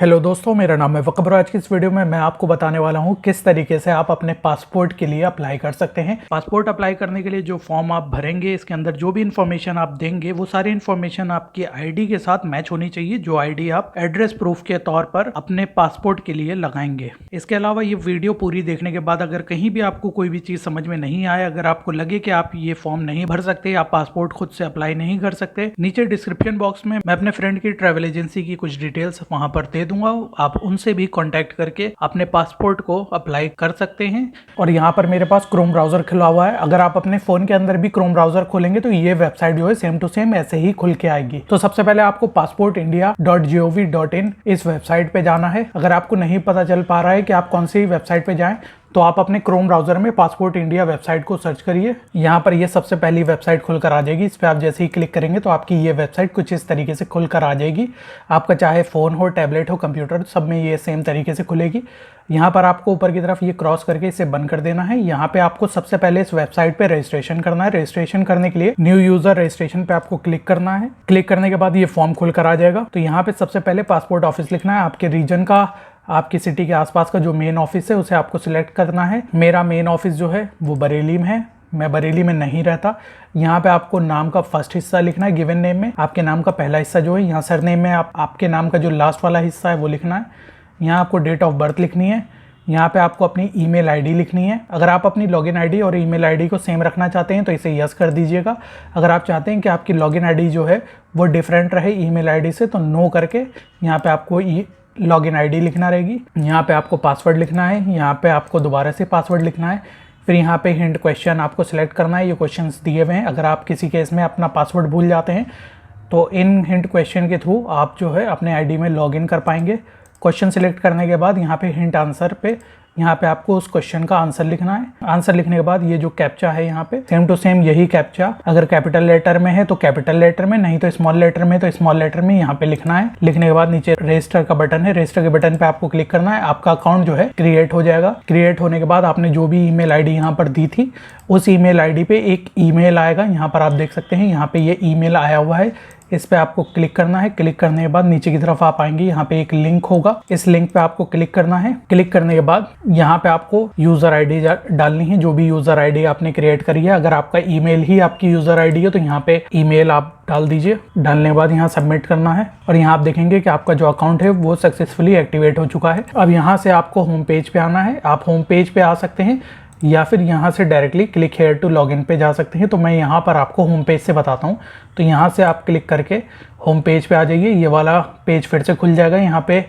Hello दोस्तों, मेरा नाम है वकबर। आज की इस वीडियो में मैं आपको बताने वाला हूं किस तरीके से आप अपने पासपोर्ट के लिए अप्लाई कर सकते हैं। पासपोर्ट अप्लाई करने के लिए जो फॉर्म आप भरेंगे, इसके अंदर जो भी इन्फॉर्मेशन आप देंगे वो सारी इन्फॉर्मेशन आपकी आईडी के साथ मैच होनी चाहिए, जो आईडी आप एड्रेस प्रूफ के तौर पर अपने पासपोर्ट के लिए लगाएंगे। इसके अलावा ये वीडियो पूरी देखने के बाद अगर कहीं भी आपको कोई भी चीज़ समझ में नहीं आए, अगर आपको लगे कि आप ये फॉर्म नहीं भर सकते, आप पासपोर्ट खुद से अप्लाई नहीं कर सकते, नीचे डिस्क्रिप्शन बॉक्स में मैं अपने फ्रेंड की ट्रैवल एजेंसी की कुछ डिटेल्स वहां पर दे दूंगा। आप उनसे भी कांटेक्ट करके अपने पासपोर्ट को अप्लाई कर सकते हैं। और यहाँ पर मेरे पास क्रोम ब्राउजर खुला हुआ है। अगर आप अपने फोन के अंदर भी क्रोम ब्राउजर खोलेंगे तो ये वेबसाइट जो है सेम टू सेम ऐसे ही खुल के आएगी। तो सबसे पहले आपको passportindia.gov.in इस वेबसाइट पे जाना है। अगर आपको नहीं पता चल पा रहा है कि आप कौन सी वेबसाइट पे जाएं, तो आप अपने क्रोम ब्राउजर में पासपोर्ट इंडिया वेबसाइट को सर्च करिए। यहाँ पर ये सबसे पहली वेबसाइट खुलकर आ जाएगी। इस पर आप जैसे ही क्लिक करेंगे तो आपकी ये वेबसाइट कुछ इस तरीके से खुलकर आ जाएगी। आपका चाहे फ़ोन हो, टैबलेट हो, कंप्यूटर, सब में ये सेम तरीके से खुलेगी। यहाँ पर आपको ऊपर की तरफ ये क्रॉस करके इसे बंद कर देना है। यहाँ पे आपको सबसे पहले इस वेबसाइट पे रजिस्ट्रेशन करना है। रजिस्ट्रेशन करने के लिए न्यू यूजर रजिस्ट्रेशन पे आपको क्लिक करना है। क्लिक करने के बाद ये फॉर्म खुलकर आ जाएगा। तो यहाँ पे सबसे पहले पासपोर्ट ऑफिस लिखना है। आपके रीजन का, आपकी सिटी के आसपास का जो मेन ऑफिस है उसे आपको सिलेक्ट करना है। मेरा मेन ऑफिस जो है वो बरेली में है, मैं बरेली में नहीं रहता। यहाँ पे आपको नाम का फर्स्ट हिस्सा लिखना है। गिवन नेम में आपके नाम का पहला हिस्सा जो है, यहाँ सरनेम में आपके नाम का जो लास्ट वाला हिस्सा है वो लिखना है। यहाँ आपको डेट ऑफ बर्थ लिखनी है। यहाँ पे आपको अपनी ईमेल आईडी लिखनी है। अगर आप अपनी लॉगिन आईडी और ईमेल आईडी को सेम रखना चाहते हैं तो इसे यस कर दीजिएगा। अगर आप चाहते हैं कि आपकी लॉगिन आईडी जो है वो डिफरेंट रहे ईमेल आईडी से, तो नो करके यहाँ पे आपको लॉगिन आईडी लिखना रहेगी। यहाँ पे आपको पासवर्ड लिखना है। यहाँ पे आपको दोबारा से पासवर्ड लिखना है। फिर यहाँ पे हिंट क्वेश्चन आपको सिलेक्ट करना है। ये क्वेश्चंस दिए हुए हैं। अगर आप किसी केस में अपना पासवर्ड भूल जाते हैं तो इन हिंट क्वेश्चन के थ्रू आप जो है अपने आईडी में लॉगिन कर पाएंगे। क्वेश्चन सिलेक्ट करने के बाद यहाँ पे हिंट आंसर पे यहाँ पे आपको उस क्वेश्चन का आंसर लिखना है। आंसर लिखने के बाद ये जो कैप्चा है यहाँ पे सेम टू सेम यही कैप्चा अगर कैपिटल लेटर में है तो कैपिटल लेटर में, नहीं तो स्मॉल लेटर में तो स्मॉल लेटर में यहाँ पे लिखना है। लिखने के बाद नीचे रजिस्टर का बटन है, रजिस्टर के बटन पे आपको क्लिक करना है। आपका अकाउंट जो है क्रिएट हो जाएगा। क्रिएट होने के बाद आपने जो भी ईमेल आईडी यहाँ पर दी थी उस ईमेल आईडी पे एक ईमेल आएगा। यहाँ पर आप देख सकते हैं, यहाँ पे ये ईमेल आया हुआ है। इस पे आपको क्लिक करना है। क्लिक करने के बाद नीचे की तरफ आप आएंगे, यहाँ पे एक लिंक होगा, इस लिंक पे आपको क्लिक करना है। क्लिक करने के बाद यहाँ पे आपको यूजर आईडी डालनी है, जो भी यूजर आईडी आपने क्रिएट करी है। अगर आपका ईमेल ही आपकी यूजर आईडी है तो यहाँ पे ईमेल आप डाल दीजिए। डालने के बाद यहाँ सबमिट करना है और यहाँ आप देखेंगे कि आपका जो अकाउंट है वो सक्सेसफुली एक्टिवेट हो चुका है। अब यहाँ से आपको होम पेज पे आना है। आप होम पेज पे आ सकते हैं या फिर यहाँ से directly click here to login पे जा सकते हैं। तो मैं यहाँ पर आपको होम पेज से बताता हूँ। तो यहाँ से आप क्लिक करके होम पेज पे आ जाइए। ये वाला पेज फिर से खुल जाएगा। यहाँ पे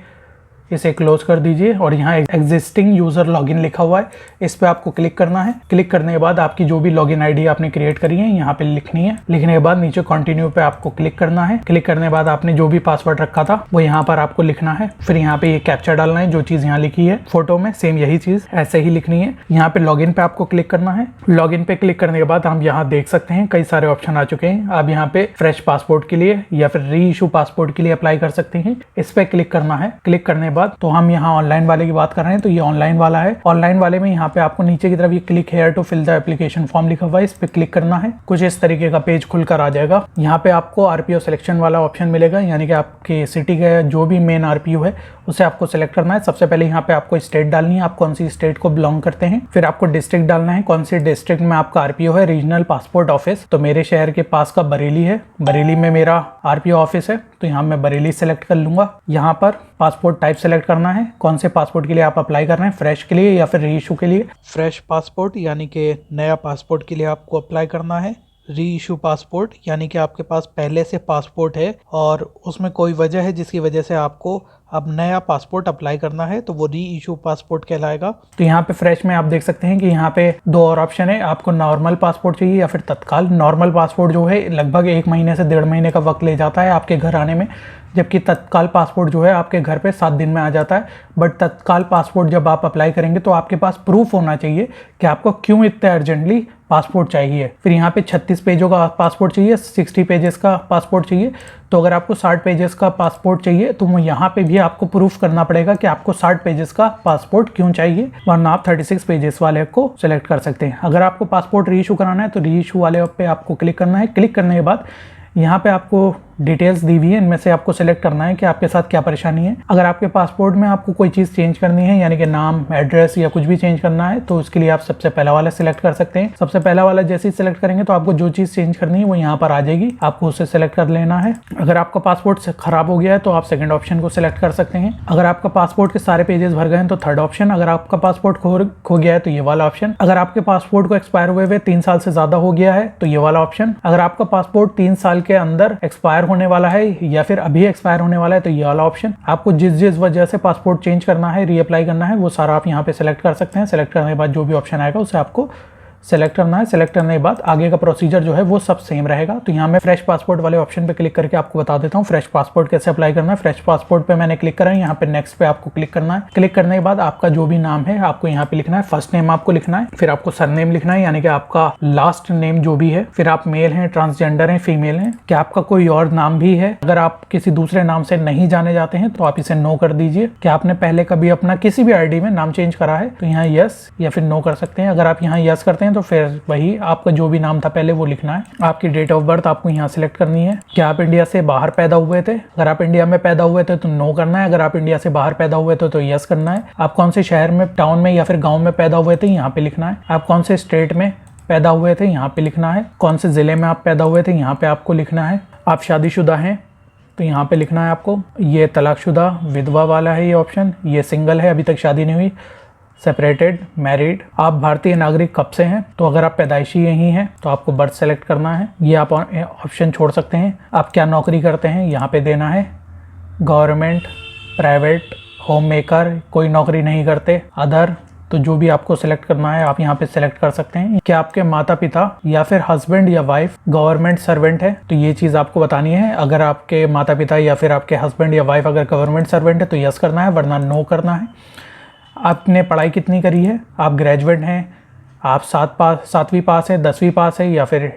इसे क्लोज कर दीजिए और यहाँ एग्जिस्टिंग यूजर लॉगिन लिखा हुआ है, इस पे आपको क्लिक करना है। क्लिक करने के बाद आपकी जो भी लॉगिन आईडी आपने क्रिएट करी है यहाँ पे लिखनी है। लिखने के बाद नीचे कंटिन्यू पे आपको क्लिक करना है। क्लिक करने के बाद आपने जो भी पासवर्ड रखा था वो यहाँ पर आपको लिखना है। फिर यहाँ पे ये कैप्चा डालना है, जो चीज यहाँ लिखी है फोटो में सेम यही चीज ऐसे ही लिखनी है। यहाँ पे लॉगिन पे आपको क्लिक करना है। लॉगिन पे क्लिक करने के बाद हम यहाँ देख सकते हैं कई सारे ऑप्शन आ चुके हैं। आप यहाँ पे फ्रेश पासपोर्ट के लिए या फिर री इशू पासपोर्ट के लिए अप्लाई कर सकते हैं। इस पे क्लिक करना है। क्लिक करने के बाद तो हम यहाँ ऑनलाइन वाले की बात कर रहे हैं, तो ये ऑनलाइन वाला है। ऑनलाइन वाले में यहाँ पे आपको नीचे की तरफ ये click here to fill the application form लिखा हुआ है, इस पे क्लिक करना है। कुछ इस तरीके का पेज खुलकर आ जाएगा। यहाँ पे आपको आरपीओ सिलेक्शन वाला ऑप्शन मिलेगा, यानी कि आपके सिटी का जो भी मेन आरपीओ है उसे आपको सिलेक्ट करना है। सबसे पहले यहाँ पे आपको स्टेट डालनी है, आप कौन सी स्टेट को बिलोंग करते हैं। फिर आपको डिस्ट्रिक्ट डालना है, कौन सी डिस्ट्रिक्ट में आपका आरपीओ है। रीजनल पासपोर्ट ऑफिस, तो मेरे शहर के पास का बरेली है, बरेली में मेरा आरपीओ ऑफिस है, तो यहाँ मैं बरेली सेलेक्ट कर लूंगा। यहाँ पर पासपोर्ट टाइप सेलेक्ट करना है, कौन से पासपोर्ट के लिए आप अप्लाई कर रहे हैं, फ्रेश के लिए या फिर री इशू के लिए। फ्रेश पासपोर्ट यानी कि नया पासपोर्ट के लिए आपको अप्लाई करना है। री इशू पासपोर्ट यानी कि आपके पास पहले से पासपोर्ट है और उसमें कोई वजह है जिसकी वजह से आपको अब नया पासपोर्ट अप्लाई करना है, तो वो री इशू पासपोर्ट कहलाएगा। तो यहाँ पे फ्रेश में आप देख सकते हैं कि यहाँ पे दो और ऑप्शन है, आपको नॉर्मल पासपोर्ट चाहिए या फिर तत्काल। नॉर्मल पासपोर्ट जो है लगभग 1 महीने से 1.5 महीने का वक्त ले जाता है आपके घर आने में, जबकि तत्काल पासपोर्ट जो है आपके घर पे 7 दिन में आ जाता है। बट तत्काल पासपोर्ट जब आप अप्लाई करेंगे तो आपके पास प्रूफ होना चाहिए कि आपको क्यों इतने अर्जेंटली पासपोर्ट चाहिए। फिर यहाँ पे 36 पेजों का पासपोर्ट चाहिए, 60 पेजेस का पासपोर्ट चाहिए। तो अगर आपको 60 पेजेस का पासपोर्ट चाहिए तो यहाँ पे भी आपको प्रूफ करना पड़ेगा कि आपको 60 पेजेस का पासपोर्ट क्यों चाहिए, वरना आप 36 पेजेस वाले को सिलेक्ट कर सकते हैं। अगर आपको पासपोर्ट री इशू कराना है तो री इशू वाले पे आपको क्लिक करना है। क्लिक करने के बाद यहाँ पे आपको डिटेल्स दी हुई है, इनमें से आपको सेलेक्ट करना है कि आपके साथ क्या परेशानी है। अगर आपके पासपोर्ट में आपको कोई चीज़ चेंज करनी है, यानी कि नाम, एड्रेस या कुछ भी चेंज करना है, तो उसके लिए आप सबसे पहला वाला सिलेक्ट कर सकते हैं। सबसे पहला वाला जैसे ही सिलेक्ट करेंगे तो आपको जो चीज़ चेंज करनी है वो यहाँ पर आ जाएगी, आपको उसे सेलेक्ट कर लेना है। अगर आपका पासपोर्ट खराब हो गया है तो आप सेकंड ऑप्शन को सिलेक्ट कर सकते हैं। अगर आपका पासपोर्ट के सारे पेजेस भर गए हैं तो थर्ड ऑप्शन। अगर आपका पासपोर्ट खो गया है तो ये वाला ऑप्शन। अगर आपके पासपोर्ट को एक्सपायर हुए 3 साल से ज्यादा हो गया है तो ये वाला ऑप्शन। अगर आपका पासपोर्ट 3 साल के अंदर एक्सपायर होने वाला है या फिर अभी एक्सपायर होने वाला है तो ये वाला ऑप्शन। आपको जिस वजह से पासपोर्ट चेंज करना है, रीअप्लाई करना है, वो सारा आप यहाँ पे सेलेक्ट कर सकते हैं। सेलेक्ट करने के बाद जो भी ऑप्शन आएगा उसे आपको सेलेक्ट करना है। सेलेक्ट करने के बाद आगे का प्रोसीजर जो है वो सब सेम रहेगा। तो यहाँ मैं फ्रेश पासपोर्ट वाले ऑप्शन पे क्लिक करके आपको बता देता हूँ फ्रेश पासपोर्ट कैसे अप्लाई करना है। फ्रेश पासपोर्ट पे मैंने क्लिक करा है, यहाँ पे नेक्स्ट पे आपको क्लिक करना है। क्लिक करने के बाद आपका जो भी नाम है आपको यहाँ पे लिखना है। फर्स्ट नेम आपको लिखना है, फिर आपको सरनेम लिखना है, यानी कि आपका लास्ट नेम जो भी है, फिर आप मेल हैं, ट्रांसजेंडर हैं, फीमेल हैं, क्या आपका कोई और नाम भी है। अगर आप किसी दूसरे नाम से नहीं जाने जाते हैं तो आप इसे नो कर दीजिए। क्या आपने पहले कभी अपना किसी भी आईडी में नाम चेंज करा है तो यहाँ यस या फिर नो कर सकते हैं। अगर आप यहाँ यस करते हैं तो फिर वही आपका जो भी नाम था पहले वो लिखना है। आपकी डेट ऑफ बर्थ आपको यहाँ सिलेक्ट करनी है। क्या आप इंडिया से बाहर पैदा हुए थे? अगर आप इंडिया में पैदा हुए थे तो नो करना है। अगर आप इंडिया से बाहर पैदा हुए थे तो यस करना है। आप कौन से शहर में, टाउन में या फिर गांव में पैदा हुए थे, यहाँ पे लिखना है। आप कौन से स्टेट में पैदा हुए थे, यहाँ पे लिखना है। कौन से जिले में आप पैदा हुए थे, यहाँ पे आपको लिखना है। आप शादीशुदा हैं तो यहाँ पे लिखना है आपको। ये तलाकशुदा, विधवा वाला है ये ऑप्शन। ये सिंगल है, अभी तक शादी नहीं हुई। Separated, married. आप भारतीय नागरिक कब से हैं? तो अगर आप पैदाइशी यहीं हैं तो आपको बर्थ सेलेक्ट करना है, ये आप ऑप्शन छोड़ सकते हैं। आप क्या नौकरी करते हैं यहाँ पे देना है। गवर्नमेंट, प्राइवेट, होम मेकर, कोई नौकरी नहीं करते, अदर, तो जो भी आपको सिलेक्ट करना है आप यहाँ पे सिलेक्ट कर सकते हैं। क्या आपके माता पिता या फिर हस्बैंड या वाइफ गवर्नमेंट सर्वेंट है, तो ये चीज़ आपको बतानी है। अगर आपके माता पिता या फिर आपके हस्बैंड या वाइफ अगर गवर्नमेंट सर्वेंट है तो यस करना है, वरना नो करना है। आपने पढ़ाई कितनी करी है? आप ग्रेजुएट हैं, आप 7वीं पास हैं, 10वीं पास है या फिर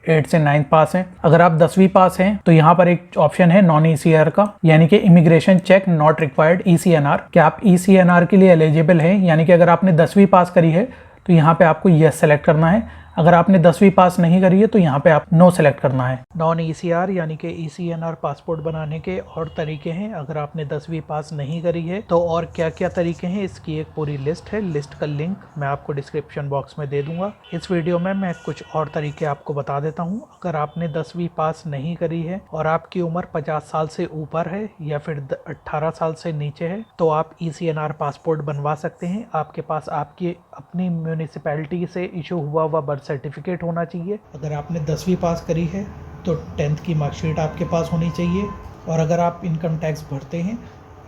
8 से 9 पास हैं। अगर आप 10वीं पास हैं तो यहाँ पर एक ऑप्शन है नॉन ECR का, यानी कि immigration check not required, ECNR। क्या आप ECNR के लिए एलिजिबल हैं? यानी कि अगर आपने 10वीं पास करी है तो यहाँ पे आपको यस सेलेक्ट करना है। अगर आपने 10वीं पास नहीं करी है तो यहाँ पे आप नो सेलेक्ट करना है। नॉन ECR यानी कि ECNR पासपोर्ट बनाने के और तरीके हैं। अगर आपने 10वीं पास नहीं करी है तो और क्या क्या तरीके हैं इसकी एक पूरी लिस्ट है। लिस्ट का लिंक मैं आपको डिस्क्रिप्शन बॉक्स में दे दूंगा। इस वीडियो में मैं कुछ और तरीके आपको बता देता हूँ। अगर आपने 10वीं पास नहीं करी है और आपकी उम्र 50 साल से ऊपर है या फिर 18 साल से नीचे है तो आप ECNR पासपोर्ट बनवा सकते हैं। आपके पास आपकी अपनी म्यूनिसिपैलिटी से इशू हुआ बर्थ सर्टिफिकेट होना चाहिए। अगर आपने 10वीं पास करी है तो 10th की मार्कशीट आपके पास होनी चाहिए। और अगर आप इनकम टैक्स भरते हैं,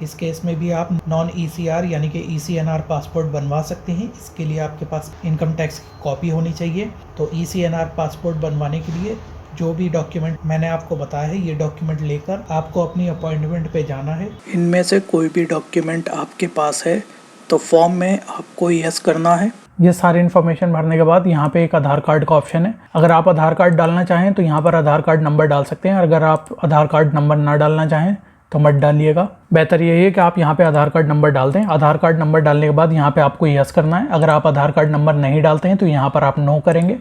इस केस में भी आप नॉन ECR यानी कि ECNR पासपोर्ट बनवा सकते हैं। इसके लिए आपके पास इनकम टैक्स की कॉपी होनी चाहिए। तो ECNR पासपोर्ट बनवाने के लिए जो भी डॉक्यूमेंट मैंने आपको बताया है ये डॉक्यूमेंट लेकर आपको अपनी अपॉइंटमेंट पे जाना है। इनमें से कोई भी डॉक्यूमेंट आपके पास है तो फॉर्म में आपको यस करना है। ये सारी इन्फॉर्मेशन भरने के बाद यहाँ पे एक आधार कार्ड का ऑप्शन है। अगर आप आधार कार्ड डालना चाहें तो यहाँ पर आधार कार्ड नंबर डाल सकते हैं। अगर आप आधार कार्ड नंबर ना डालना चाहें तो मत डालिएगा। बेहतर यही है कि आप यहाँ पे आधार कार्ड नंबर डाल दें। आधार कार्ड नंबर डालने के बाद यहाँ पे आपको यस करना है। अगर आप आधार कार्ड नंबर नहीं डालते हैं तो यहाँ पर आप नो करेंगे।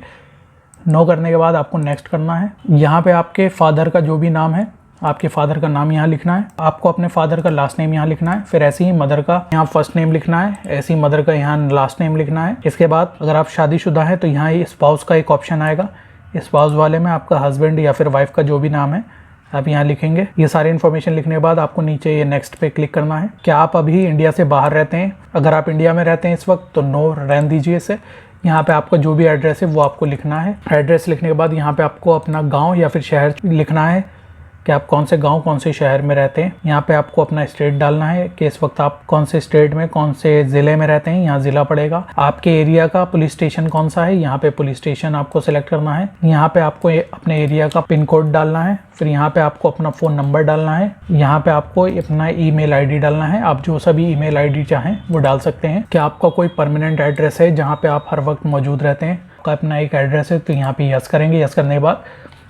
नो करने के बाद आपको नेक्स्ट करना है। यहाँ पे आपके फादर का जो भी नाम है, आपके फादर का नाम यहाँ लिखना है। आपको अपने फादर का लास्ट नेम यहाँ लिखना है। फिर ऐसे ही मदर का यहाँ फर्स्ट नेम लिखना है, ऐसे ही मदर का यहाँ लास्ट नेम लिखना है। इसके बाद अगर आप शादीशुदा हैं तो यहाँ स्पाउस का एक ऑप्शन आएगा। स्पाउस वाले में आपका हस्बैंड या फिर वाइफ का जो भी नाम है आप यहाँ लिखेंगे। ये सारी इन्फॉर्मेशन लिखने के बाद आपको नीचे ये नेक्स्ट पे क्लिक करना है। क्या आप अभी इंडिया से बाहर रहते हैं? अगर आप इंडिया में रहते हैं इस वक्त तो नो रहने दीजिए इसे। यहाँ पे आपका जो भी एड्रेस है वो आपको लिखना है। एड्रेस लिखने के बाद यहाँ पे आपको अपना गांव या फिर शहर लिखना है कि आप कौन से गांव कौन से शहर में रहते हैं। यहाँ पे आपको अपना स्टेट डालना है कि इस वक्त आप कौन से स्टेट में कौन से ज़िले में रहते हैं, यहाँ ज़िला पड़ेगा। आपके एरिया का पुलिस स्टेशन कौन सा है, यहाँ पे पुलिस स्टेशन आपको सेलेक्ट करना है। यहाँ पे आपको अपने एरिया का पिन कोड डालना है। फिर यहाँ पे आपको अपना फ़ोन नंबर डालना है। यहाँ पे आपको अपना ईमेल ID डालना है। आप जो सा भी ईमेल ID चाहें वो डाल सकते हैं। क्या आपका कोई परमानेंट एड्रेस है जहाँ पे आप हर वक्त मौजूद रहते हैं? आपका अपना एक एड्रेस है तो यहाँ पे यस करेंगे। यस करने के बाद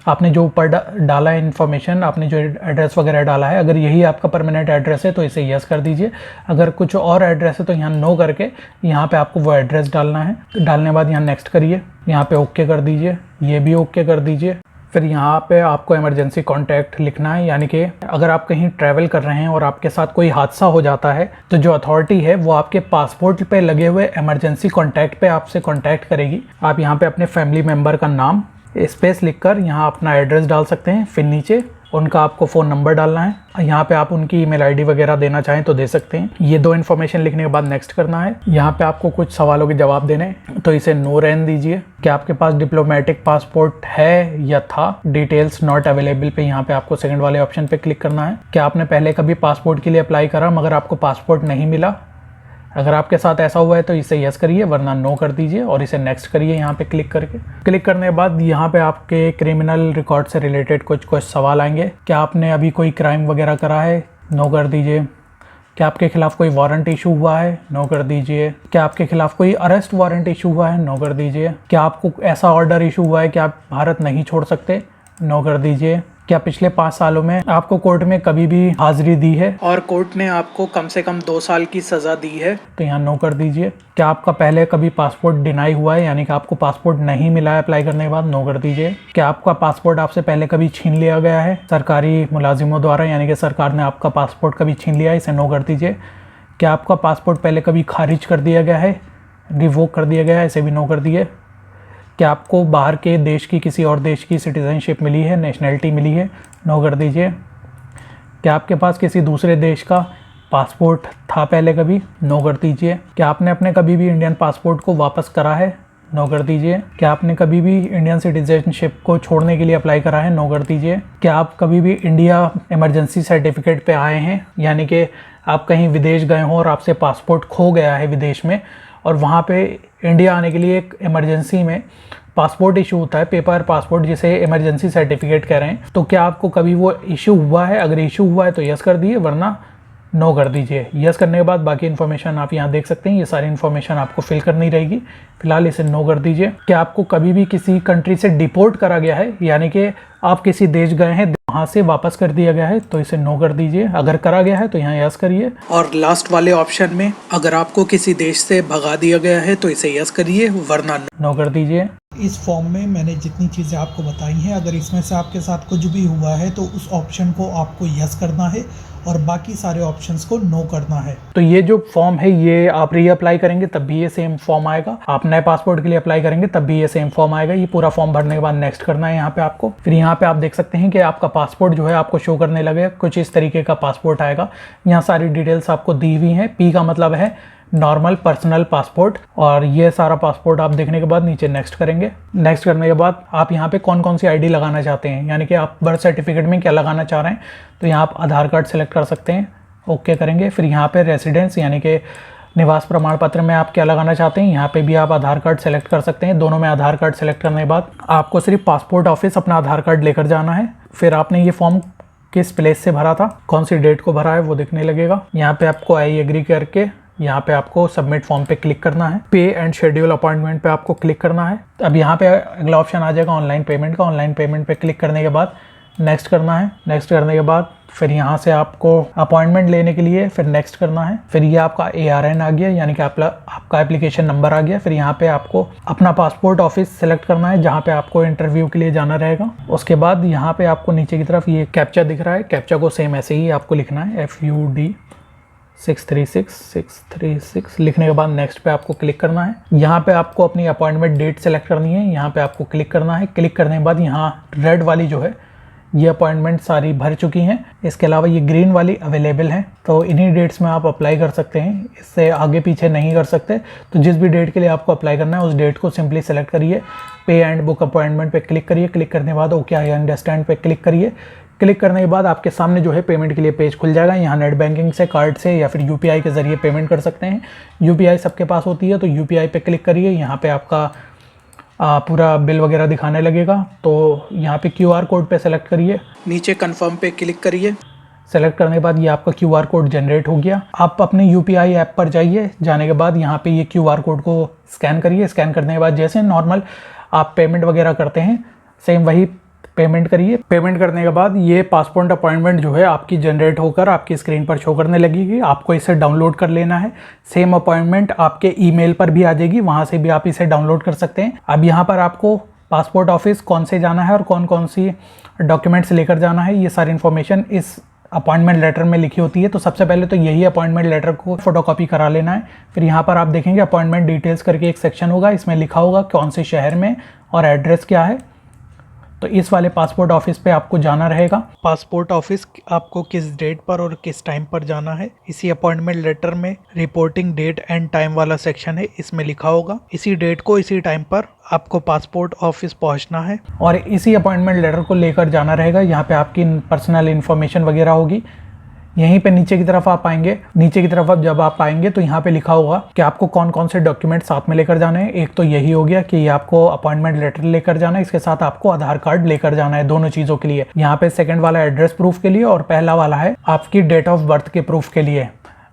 आपने जो ऊपर डाला है इन्फॉर्मेशन, आपने जो एड्रेस वगैरह डाला है, अगर यही आपका परमानेंट एड्रेस है तो इसे यस कर दीजिए। अगर कुछ और एड्रेस है तो यहाँ नो करके यहाँ पे आपको वो एड्रेस डालना है। डालने के बाद यहाँ नेक्स्ट करिए, यहाँ पे ओके कर दीजिए, ये भी ओके कर दीजिए। फिर यहाँ पे आपको इमरजेंसी कॉन्टैक्ट लिखना है, यानी कि अगर आप कहीं ट्रैवल कर रहे हैं और आपके साथ कोई हादसा हो जाता है तो जो अथॉरिटी है वो आपके पासपोर्ट पे लगे हुए इमरजेंसी कॉन्टैक्ट पे आपसे कॉन्टैक्ट करेगी। आप यहाँ पे अपने फैमिली मेम्बर का नाम स्पेस लिखकर यहाँ अपना एड्रेस डाल सकते हैं। फिर नीचे उनका आपको फ़ोन नंबर डालना है। यहाँ पे आप उनकी ईमेल आईडी वगैरह देना चाहें तो दे सकते हैं। ये 2 इन्फॉर्मेशन लिखने के बाद नेक्स्ट करना है। यहाँ पे आपको कुछ सवालों के जवाब देने हैं, तो इसे नो रहने दीजिए। क्या आपके पास डिप्लोमेटिक पासपोर्ट है या था, डिटेल्स नॉट अवेलेबल पे यहाँ पे आपको सेकंड वाले ऑप्शन पे क्लिक करना है। क्या आपने पहले कभी पासपोर्ट के लिए अप्लाई करा मगर आपको पासपोर्ट नहीं मिला? अगर आपके साथ ऐसा हुआ है तो इसे यस करिए, वरना नो कर दीजिए और इसे नेक्स्ट करिए यहाँ पे क्लिक करके। क्लिक करने के बाद यहाँ पे आपके क्रिमिनल रिकॉर्ड से रिलेटेड कुछ सवाल आएंगे। क्या आपने अभी कोई क्राइम वगैरह करा है? नो कर दीजिए। क्या आपके खिलाफ कोई वारंट इशू हुआ है? नो कर दीजिए। क्या आपके खिलाफ कोई अरेस्ट वारंट इशू हुआ है? नो कर दीजिए। क्या आपको ऐसा ऑर्डर इशू हुआ है कि आप भारत नहीं छोड़ सकते? नो कर दीजिए। क्या पिछले 5 सालों में आपको कोर्ट में कभी भी हाजिरी दी है और कोर्ट ने आपको कम से कम 2 साल की सज़ा दी है? तो यहाँ नो कर दीजिए। क्या आपका पहले कभी पासपोर्ट डिनाई हुआ है, यानी कि आपको पासपोर्ट नहीं मिला है अप्लाई करने के बाद? नो कर दीजिए। क्या आपका पासपोर्ट आपसे पहले कभी छीन लिया गया है सरकारी मुलाजिमों द्वारा, यानी कि सरकार ने आपका पासपोर्ट कभी छीन लिया है? इसे नो कर दीजिए। क्या आपका पासपोर्ट पहले कभी खारिज कर दिया गया है, रिवोक कर दिया गया है? इसे भी नो कर दिए। क्या आपको बाहर के देश की किसी और देश की सिटीज़नशिप मिली है, नेशनैलिटी मिली है? नो कर दीजिए। क्या आपके पास किसी दूसरे देश का पासपोर्ट था पहले कभी? नो कर दीजिए। क्या आपने अपने कभी भी इंडियन पासपोर्ट को वापस करा है? नो कर दीजिए। क्या आपने कभी भी इंडियन सिटीजनशिप को छोड़ने के लिए अप्लाई करा है? नो कर दीजिए। क्या आप कभी भी इंडिया इमरजेंसी सर्टिफिकेट पे आए हैं, यानी कि आप कहीं विदेश गए हों और आपसे पासपोर्ट खो गया है विदेश में और वहाँ पे इंडिया आने के लिए एक इमरजेंसी में पासपोर्ट इशू होता है, पेपर पासपोर्ट, जिसे इमरजेंसी सर्टिफिकेट कह रहे हैं, तो क्या आपको कभी वो इशू हुआ है? अगर इशू हुआ है तो यस कर दिए, वरना नो कर दीजिए। यस करने के बाद बाकी इन्फॉर्मेशन आप यहाँ देख सकते हैं, ये सारी इन्फॉर्मेशन आपको फिल करनी रहेगी। फिलहाल इसे नो कर दीजिए। क्या आपको कभी भी किसी कंट्री से डिपोर्ट करा गया है, यानी कि आप किसी देश गए हैं वहाँ से वापस कर दिया गया है, तो इसे नो कर दीजिए। अगर करा गया है तो यहाँ यस करिए। और लास्ट वाले ऑप्शन में अगर आपको किसी देश से भगा दिया गया है तो इसे यस करिए, वरना नो कर दीजिए। इस फॉर्म में मैंने जितनी चीज़ें आपको बताई हैं, अगर इसमें से आपके साथ कुछ भी हुआ है तो उस ऑप्शन को आपको यस करना है और बाकी सारे ऑप्शंस को नो करना है। तो ये जो फॉर्म है ये आप री अप्लाई करेंगे तब भी ये सेम फॉर्म आएगा, आप नए पासपोर्ट के लिए अप्लाई करेंगे तब भी ये सेम फॉर्म आएगा। ये पूरा फॉर्म भरने के बाद नेक्स्ट करना है यहाँ पे आपको। फिर यहाँ पे आप देख सकते हैं कि आपका पासपोर्ट जो है आपको शो करने लगेगा, कुछ इस तरीके का पासपोर्ट आएगा। यहाँ सारी डिटेल्स आपको दी हुई हैं। पी का मतलब है नॉर्मल पर्सनल पासपोर्ट, और ये सारा पासपोर्ट आप देखने के बाद नीचे नेक्स्ट करेंगे। नेक्स्ट करने के बाद आप यहाँ पे कौन कौन सी आईडी लगाना चाहते हैं, यानी कि आप बर्थ सर्टिफिकेट में क्या लगाना चाह रहे हैं, तो यहाँ आप आधार कार्ड सेलेक्ट कर सकते हैं, ओके करेंगे। फिर यहाँ पे रेसिडेंस यानी कि निवास प्रमाण पत्र में आप क्या लगाना चाहते हैं, यहाँ पे भी आप आधार कार्ड सेलेक्ट कर सकते हैं। दोनों में आधार कार्ड सेलेक्ट करने के बाद आपको सिर्फ पासपोर्ट ऑफिस अपना आधार कार्ड लेकर जाना है। फिर आपने ये फॉर्म किस प्लेस से भरा था, कौन सी डेट को भरा है वो दिखने लगेगा। यहाँ पे आपको आई एग्री करके यहाँ पे आपको सबमिट फॉर्म पे क्लिक करना है। पे एंड शेड्यूल अपॉइंटमेंट पे आपको क्लिक करना है। अब यहाँ पे अगला ऑप्शन आ जाएगा ऑनलाइन पेमेंट का। ऑनलाइन पेमेंट पे क्लिक करने के बाद नेक्स्ट करना है। नेक्स्ट करने के बाद फिर यहाँ से आपको अपॉइंटमेंट लेने के लिए फिर नेक्स्ट करना है। फिर ये आपका ARN आ गया, यानी कि आपका एप्लीकेशन नंबर आ गया। फिर यहाँ पे आपको अपना पासपोर्ट ऑफिस सेलेक्ट करना है जहाँ पे आपको इंटरव्यू के लिए जाना रहेगा। उसके बाद यहाँ पे आपको नीचे की तरफ ये कैप्चा दिख रहा है, कैप्चा को सेम ऐसे ही आपको लिखना है, FUD 636 लिखने के बाद नेक्स्ट पे आपको क्लिक करना है। यहाँ पे आपको अपनी अपॉइंटमेंट डेट सेलेक्ट करनी है, यहाँ पे आपको क्लिक करना है। क्लिक करने के बाद यहाँ रेड वाली जो है ये अपॉइंटमेंट सारी भर चुकी हैं, इसके अलावा ये ग्रीन वाली अवेलेबल हैं, तो इन्हीं डेट्स में आप अप्लाई कर सकते हैं, इससे आगे पीछे नहीं कर सकते। तो जिस भी डेट के लिए आपको अप्लाई करना है उस डेट को सिंपली सेलेक्ट करिए, पे एंड बुक अपॉइंटमेंट पे क्लिक करिए। क्लिक करने के बाद ओके आई अंडरस्टैंड पे क्लिक करिए। क्लिक करने के बाद आपके सामने जो है पेमेंट के लिए पेज खुल जाएगा। यहाँ नेट बैंकिंग से, कार्ड से या फिर UPI के ज़रिए पेमेंट कर सकते हैं। UPI सबके पास होती है तो UPI पे क्लिक करिए। यहाँ पे आपका पूरा बिल वगैरह दिखाने लगेगा, तो यहाँ पे QR कोड पे सेलेक्ट करिए, नीचे कंफर्म पे क्लिक करिए। सेलेक्ट करने के बाद ये आपका QR कोड जनरेट हो गया। आप अपने UPI ऐप पर जाइए, जाने के बाद यहाँ पे ये QR कोड को स्कैन करिए। स्कैन करने के बाद जैसे नॉर्मल आप पेमेंट वगैरह करते हैं सेम वही पेमेंट करिए। पेमेंट करने के बाद ये पासपोर्ट अपॉइंटमेंट जो है आपकी जनरेट होकर आपकी स्क्रीन पर शो करने लगेगी। आपको इसे डाउनलोड कर लेना है। सेम अपॉइंटमेंट आपके ईमेल पर भी आ जाएगी, वहाँ से भी आप इसे डाउनलोड कर सकते हैं। अब यहाँ पर आपको पासपोर्ट ऑफिस कौन से जाना है और कौन कौन सी डॉक्यूमेंट्स लेकर जाना है, ये सारी इन्फॉर्मेशन इस अपॉइंटमेंट लेटर में लिखी होती है। तो सबसे पहले तो यही अपॉइंटमेंट लेटर को फोटोकॉपी करा लेना है। फिर यहाँ पर आप देखेंगे अपॉइंटमेंट डिटेल्स करके एक सेक्शन होगा, इसमें लिखा होगा कौन से शहर में और एड्रेस क्या है। तो इस वाले पासपोर्ट ऑफिस पे आपको जाना रहेगा। पासपोर्ट ऑफिस आपको किस डेट पर और किस टाइम पर जाना है, इसी अपॉइंटमेंट लेटर में रिपोर्टिंग डेट एंड टाइम वाला सेक्शन है, इसमें लिखा होगा। इसी डेट को इसी टाइम पर आपको पासपोर्ट ऑफिस पहुंचना है और इसी अपॉइंटमेंट लेटर को लेकर जाना रहेगा। यहाँ पे आपकी पर्सनल इन्फॉर्मेशन वगैरह होगी। यहीं पे नीचे की तरफ आप आएंगे, नीचे की तरफ अब जब आप आएंगे तो यहाँ पे लिखा होगा कि आपको कौन कौन से डॉक्यूमेंट साथ में लेकर जाने हैं। एक तो यही हो गया कि ये आपको अपॉइंटमेंट लेटर लेकर जाना है, इसके साथ आपको आधार कार्ड लेकर जाना है, दोनों चीज़ों के लिए। यहाँ पे सेकंड वाला एड्रेस प्रूफ के लिए और पहला वाला है आपकी डेट ऑफ बर्थ के प्रूफ के लिए।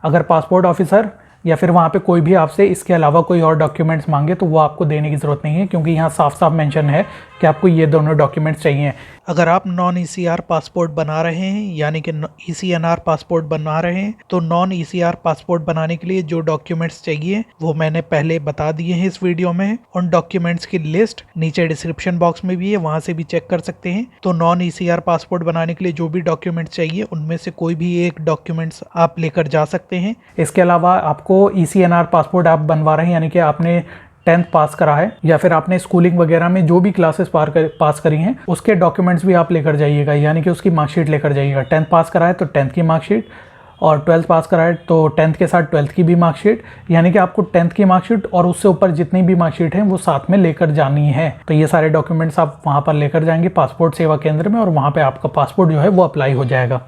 अगर पासपोर्ट ऑफिसर या फिर वहाँ पे कोई भी आपसे इसके अलावा कोई और डॉक्यूमेंट्स मांगे तो वो आपको देने की ज़रूरत नहीं है, क्योंकि यहाँ साफ साफ मेंशन है कि आपको ये दोनों डॉक्यूमेंट्स चाहिए। अगर आप नॉन ECR पासपोर्ट बना रहे हैं यानी कि ECNR पासपोर्ट बना रहे हैं तो नॉन ECR पासपोर्ट बनाने के लिए जो डॉक्यूमेंट्स चाहिए वो मैंने पहले बता दिए हैं इस वीडियो में। उन डॉक्यूमेंट्स की लिस्ट नीचे डिस्क्रिप्शन बॉक्स में भी है, वहाँ से भी चेक कर सकते हैं। तो नॉन ECR पासपोर्ट बनाने के लिए जो भी डॉक्यूमेंट्स चाहिए उनमें से कोई भी एक डॉक्यूमेंट्स आप लेकर जा सकते हैं। इसके अलावा आपको ECNR पासपोर्ट आप बनवा रहे हैं यानी कि आपने 10th पास करा है या फिर आपने स्कूलिंग वगैरह में जो भी क्लासेस पास करी हैं उसके डॉक्यूमेंट्स भी आप लेकर जाइएगा, यानी कि उसकी मार्कशीट लेकर जाइएगा। 10th पास करा है तो 10th की मार्कशीट और 12th पास करा है तो 10th के साथ 12th की भी मार्कशीट, यानी कि आपको 10th की मार्कशीट और उससे ऊपर जितनी भी मार्कशीट हैं वो साथ में लेकर जानी है। तो ये सारे डॉक्यूमेंट्स आप वहाँ पर लेकर जाएंगे पासपोर्ट सेवा केंद्र में और वहाँ पर आपका पासपोर्ट जो है वो अप्लाई हो जाएगा।